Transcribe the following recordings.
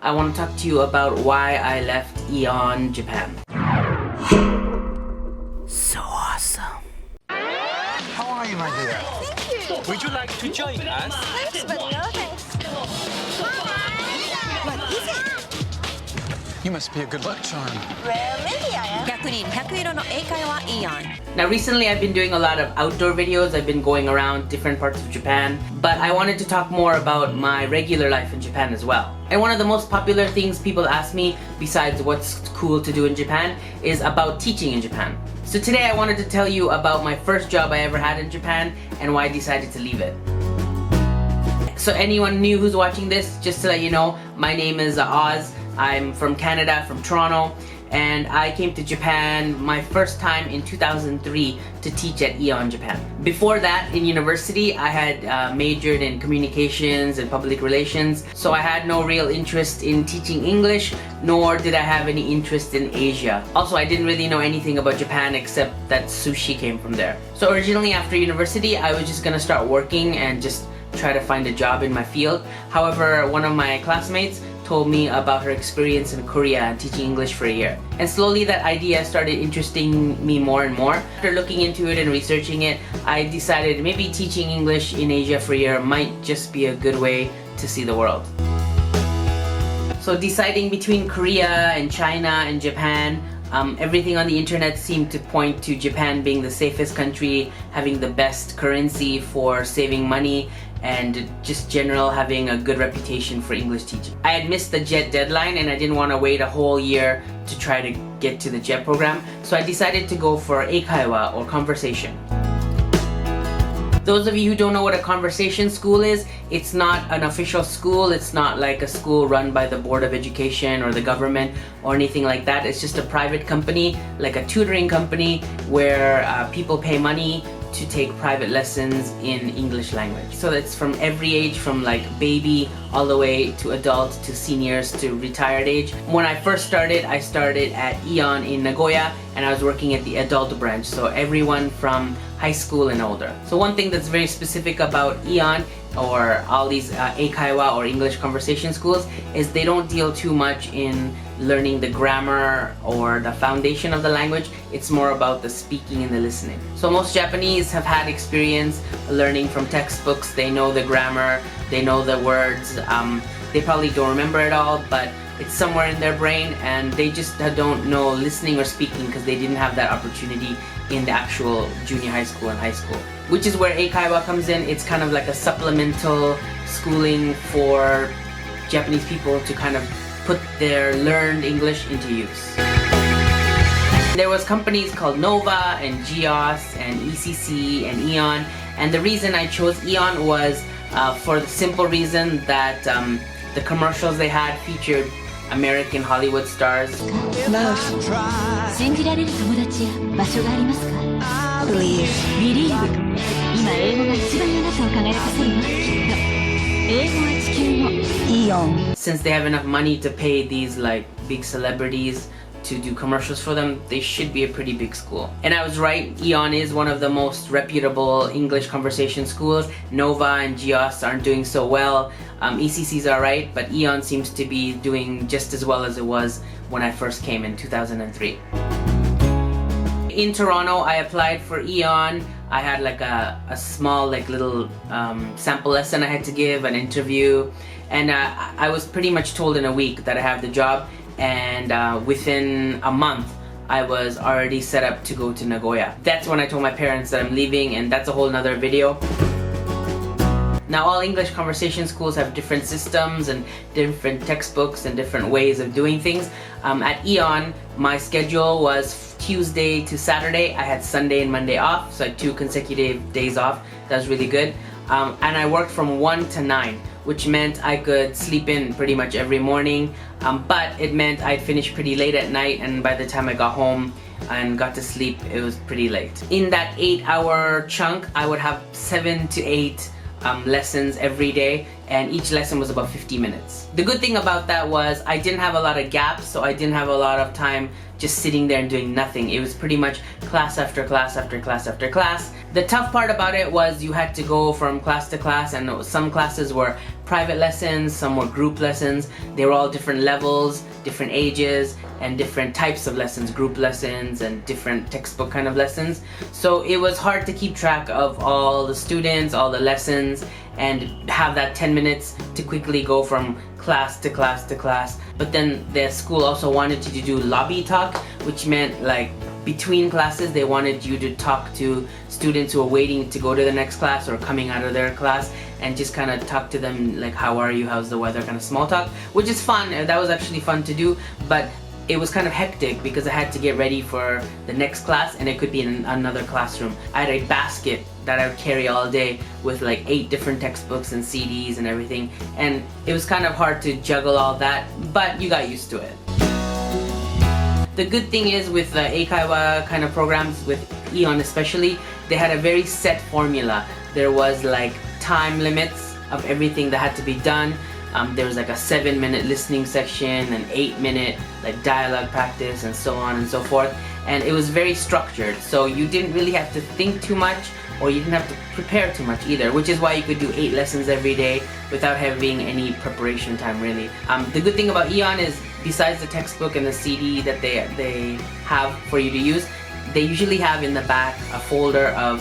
I want to talk to you about why I left Aeon, Japan. So awesome. How are you, my dear? Thank you. Would you like to join us? Thanks, but no thanks. What is it? You must be a good luck charm. Well, maybe I am. 100人100色の英会話 Aeon。 Now recently I've been doing a lot of outdoor videos. I've been going around different parts of Japan, but I wanted to talk more about my regular life in Japan as well. And one of the most popular things people ask me, besides what's cool to do in Japan, is about teaching in Japan. So today I wanted to tell you about my first job I ever had in Japan and why I decided to leave it. So anyone new who's watching this, just to let you know, my name is Oz. I'm from Canada, from Toronto, and I came to Japan my first time in 2003 to teach at Aeon, Japan. Before that, in university, I had majored in communications and public relations, so I had no real interest in teaching English, nor did I have any interest in Asia. Also, I didn't really know anything about Japan except that sushi came from there. So originally after university, I was just gonna start working and just try to find a job in my field. However, one of my classmates told me about her experience in Korea and teaching English for a year. And slowly that idea started interesting me more and more. After looking into it and researching it, I decided maybe teaching English in Asia for a year might just be a good way to see the world. So deciding between Korea and China and Japan, everything on the internet seemed to point to Japan being the safest country, having the best currency for saving money, and just general having a good reputation for English teaching. I had missed the JET deadline and I didn't want to wait a whole year to try to get to the JET program, so I decided to go for eikaiwa, or conversation. Those of you who don't know what a conversation school is, it's not an official school, it's not like a school run by the Board of Education or the government or anything like that. It's just a private company, like a tutoring company, where people pay money to take private lessons in English language. So it's from every age, from like baby all the way to adult to seniors to retired age. When I first started, I started at Aeon in Nagoya, and I was working at the adult branch, so everyone from high school and older. So one thing that's very specific about Aeon, or all these eikaiwa or English conversation schools, is they don't deal too much in learning the grammar or the foundation of the language. It's more about the speaking and the listening. So most Japanese have had experience learning from textbooks. They know the grammar, they know the words, they probably don't remember it all, but it's somewhere in their brain, and they just don't know listening or speaking because they didn't have that opportunity in the actual junior high school and high school. Which is where eikaiwa comes in. It's kind of like a supplemental schooling for Japanese people to kind of put their learned English into use. There was companies called Nova and Gios and ECC and Aeon, and the reason I chose Aeon was for the simple reason that the commercials they had featured American Hollywood stars. Love. 信じられる友達や場所がありますか？ Believe. Believe。今英語が一番あなたを輝かせるわ。きっと英語は地球の Aeon. Since they have enough money to pay these like big celebrities to do commercials for them, they should be a pretty big school. And I was right, Aeon is one of the most reputable English conversation schools. Nova and Gios aren't doing so well. ECC's alright, but Aeon seems to be doing just as well as it was when I first came in 2003. In Toronto, I applied for Aeon. I had like a small like little sample lesson I had to give, an interview, and I was pretty much told in a week that I have the job, and within a month I was already set up to go to Nagoya. That's when I told my parents that I'm leaving, and that's a whole nother video. Now all English conversation schools have different systems and different textbooks and different ways of doing things. At Aeon, my schedule was Tuesday to Saturday. I had Sunday and Monday off, so I had 2 consecutive days off. That was really good. And I worked from 1 to 9, which meant I could sleep in pretty much every morning, but it meant I'd finish pretty late at night, and by the time I got home and got to sleep, it was pretty late. In that 8-hour chunk, I would have 7 to 8 lessons every day, and each lesson was about 50 minutes. The good thing about that was I didn't have a lot of gaps, so I didn't have a lot of time just sitting there and doing nothing. It was pretty much class after class after class after class. The tough part about it was you had to go from class to class, and some classes were private lessons, some were group lessons. They were all different levels, different ages, and different types of lessons, group lessons and different textbook kind of lessons. So it was hard to keep track of all the students, all the lessons, and have that 10 minutes to quickly go from class to class to class. But then the school also wanted you to do lobby talk, which meant like between classes they wanted you to talk to students who are waiting to go to the next class or coming out of their class, and just kind of talk to them like, how are you, how's the weather, kind of small talk, which is fun. That was actually fun to do, but it was kind of hectic because I had to get ready for the next class, and it could be in another classroom. I had a basket that I would carry all day with like 8 different textbooks and CDs and everything, and it was kind of hard to juggle all that, but you got used to it. The good thing is with the Kiowa kind of programs, with Aeon especially, they had a very set formula. There was like time limits of everything that had to be done. There was like a 7-minute listening section, an 8-minute like dialogue practice, and so on and so forth. And it was very structured, so you didn't really have to think too much, or you didn't have to prepare too much either, which is why you could do 8 lessons every day without having any preparation time really. The good thing about Aeon is, besides the textbook and the CD that they have for you to use, they usually have in the back a folder of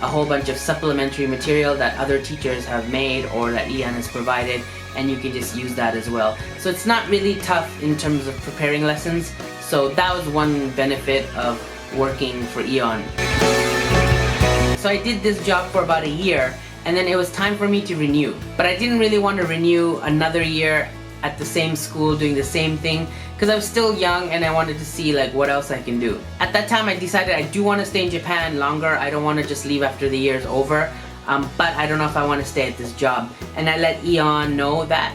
a whole bunch of supplementary material that other teachers have made or that Aeon has provided, and you can just use that as well. So it's not really tough in terms of preparing lessons. So that was one benefit of working for Aeon. So I did this job for about a year, and then it was time for me to renew. But I didn't really want to renew another year at the same school doing the same thing, because I was still young and I wanted to see like what else I can do. At that time I decided I do want to stay in Japan longer. I don't want to just leave after the year's over. But I don't know if I want to stay at this job. And I let Aeon know that,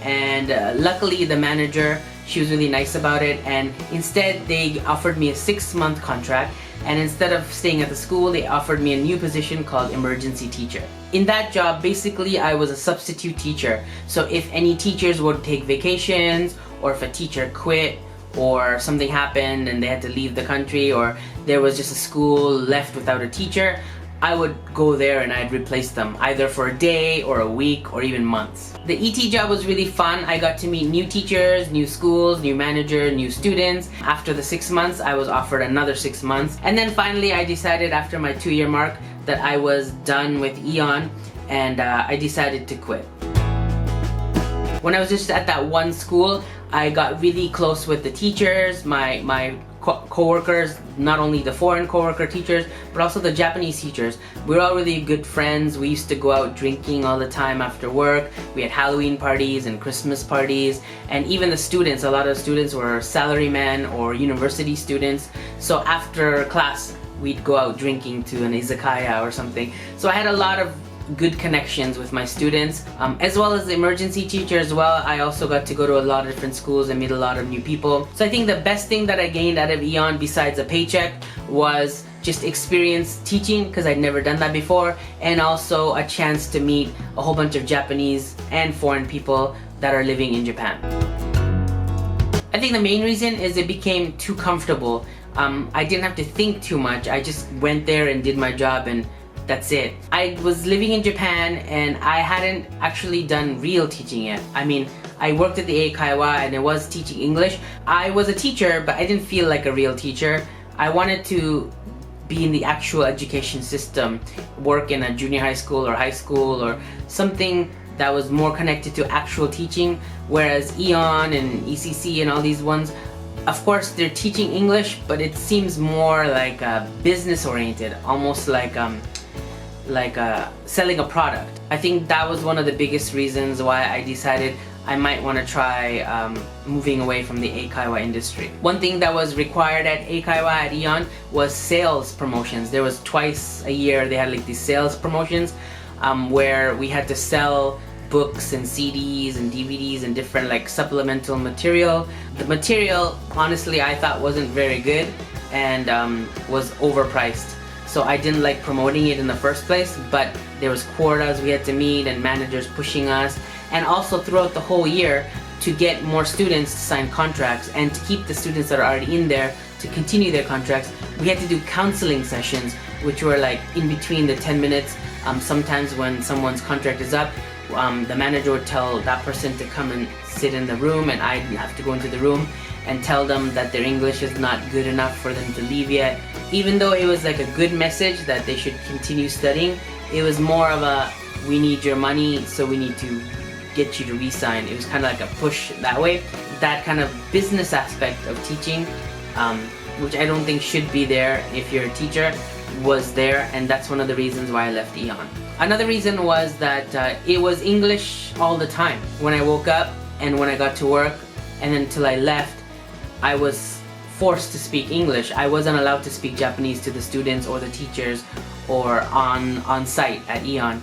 and luckily the manager, she was really nice about it, and instead they offered me a 6-month contract, and instead of staying at the school they offered me a new position called emergency teacher. In that job basically I was a substitute teacher, so if any teachers would take vacations, or if a teacher quit, or something happened and they had to leave the country, or there was just a school left without a teacher, I would go there and I'd replace them, either for a day or a week or even months. The ET job was really fun. I got to meet new teachers, new schools, new manager, new students. After the 6 months, I was offered another 6 months. And then finally I decided after my 2-year mark that I was done with Aeon, and I decided to quit. When I was just at that one school, I got really close with the teachers, my co-workers, not only the foreign co-worker teachers, but also the Japanese teachers. We were all really good friends. We used to go out drinking all the time after work. We had Halloween parties and Christmas parties, and even the students, a lot of students were salarymen or university students. So after class, we'd go out drinking to an izakaya or something. So I had a lot of good connections with my students, as well as the emergency teacher as well. I also got to go to a lot of different schools and meet a lot of new people. So I think the best thing that I gained out of Aeon besides a paycheck was just experience teaching, because I'd never done that before, and also a chance to meet a whole bunch of Japanese and foreign people that are living in Japan. I think the main reason is it became too comfortable. I didn't have to think too much. I just went there and did my job, and that's it. I was living in Japan and I hadn't actually done real teaching yet. I mean, I worked at the Kiowa and I was teaching English. I was a teacher, but I didn't feel like a real teacher. I wanted to be in the actual education system, work in a junior high school or high school or something that was more connected to actual teaching, whereas Aeon and ECC and all these ones, of course they're teaching English, but it seems more like business oriented, almost like selling a product. I think that was one of the biggest reasons why I decided I might want to try moving away from the Kiowa industry. One thing that was required at Kiowa at Aeon was sales promotions. There was twice a year they had like these sales promotions where we had to sell books and CDs and DVDs and different like supplemental material. The material, honestly, I thought wasn't very good and was overpriced. So I didn't like promoting it in the first place, but There was quotas we had to meet and managers pushing us, and also throughout the whole year to get more students to sign contracts and to keep the students that are already in there to continue their contracts. We had to do counseling sessions, which were like in between the 10 minutes. Sometimes when someone's contract is up, the manager would tell that person to come and sit in the room, and I'd have to go into the room and tell them that their English is not good enough for them to leave yet. Even though it was like a good message that they should continue studying, it was more of a, we need your money, so we need to get you to resign. It was kind of like a push that way. That kind of business aspect of teaching, which I don't think should be there if you're a teacher, was there, and that's one of the reasons why I left Aeon. Another reason was that it was English all the time. When I woke up and when I got to work and then until I left, I was forced to speak English. I wasn't allowed to speak Japanese to the students or the teachers or on site at Aeon,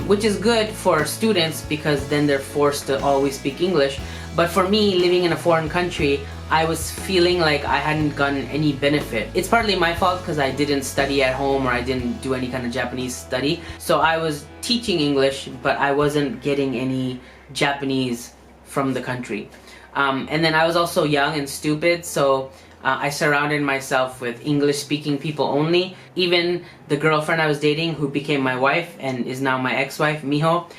which is good for students because then they're forced to always speak English. But for me, living in a foreign country, I was feeling like I hadn't gotten any benefit. It's partly my fault because I didn't study at home or I didn't do any kind of Japanese study. So I was teaching English, but I wasn't getting any Japanese from the country. And then I was also young and stupid, so I surrounded myself with English-speaking people only. Even the girlfriend I was dating, who became my wife and is now my ex-wife, Miho,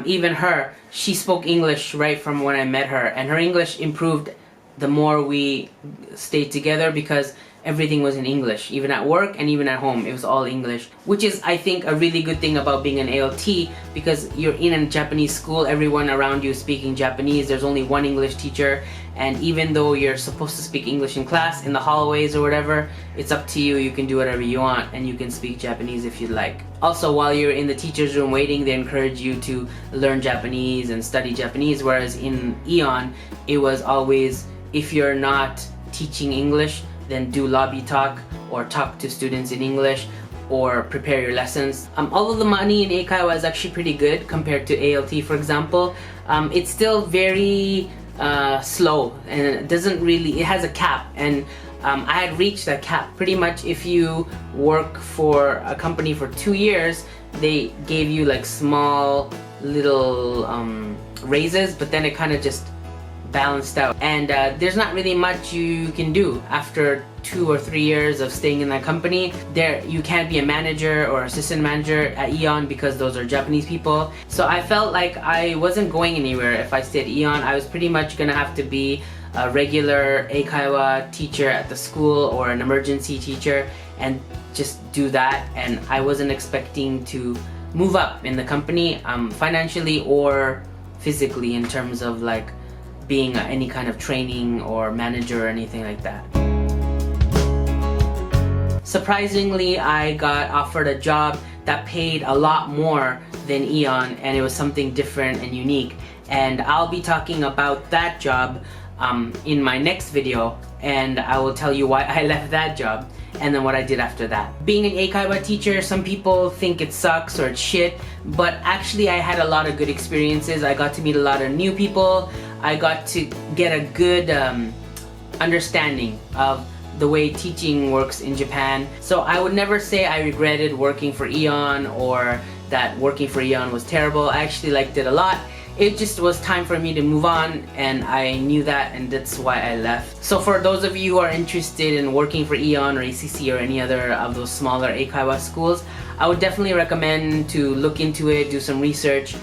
even her, she spoke English right from when I met her, and her English improved the more we stayed together because everything was in English. Even at work and even at home, it was all English. Which is, I think, a really good thing about being an ALT because you're in a Japanese school, everyone around you is speaking Japanese, there's only one English teacher, and even though you're supposed to speak English in class, in the hallways or whatever, it's up to you. You can do whatever you want and you can speak Japanese if you'd like. Also, while you're in the teacher's room waiting, they encourage you to learn Japanese and study Japanese, whereas in Aeon, it was always, if you're not teaching English, then do lobby talk or talk to students in English or prepare your lessons. Although the money in Eikaiwa is actually pretty good compared to ALT, for example, it's still very slow and it doesn't really, it has a cap, and I had reached that cap. Pretty much if you work for a company for 2 years, they gave you like small little raises, but then it kind of just balanced out, and there's not really much you can do after 2 or 3 years of staying in that company. There, you can't be a manager or assistant manager at Aeon because those are Japanese people. So I felt like I wasn't going anywhere if I stayed at Aeon. I was pretty much gonna have to be a regular Eikaiwa teacher at the school or an emergency teacher and just do that, and I wasn't expecting to move up in the company financially or physically in terms of like being any kind of training or manager or anything like that. Surprisingly, I got offered a job that paid a lot more than Aeon, and it was something different and unique, and I'll be talking about that job in my next video, and I will tell you why I left that job and then what I did after that. Being an Eikaiwa teacher, some people think it sucks or it's shit, but actually I had a lot of good experiences. I got to meet a lot of new people. I got to get a good understanding of the way teaching works in Japan. So I would never say I regretted working for Aeon or that working for Aeon was terrible. I actually liked it a lot. It just was time for me to move on, and I knew that, and that's why I left. So for those of you who are interested in working for Aeon or ACC or any other of those smaller Eikaiwa schools, I would definitely recommend to look into it, do some research,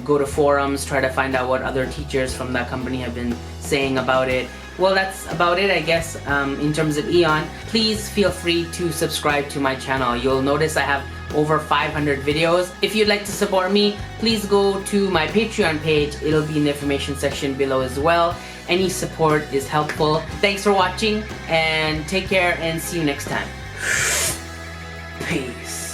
go to forums, try to find out what other teachers from that company have been saying about it. Well, that's about it, I guess, in terms of Aeon. Please feel free to subscribe to my channel. You'll notice I have over 500 videos. If you'd like to support me, please go to my Patreon page. It'll be in the information section below as well. Any support is helpful. Thanks for watching, and take care, and see you next time. Peace.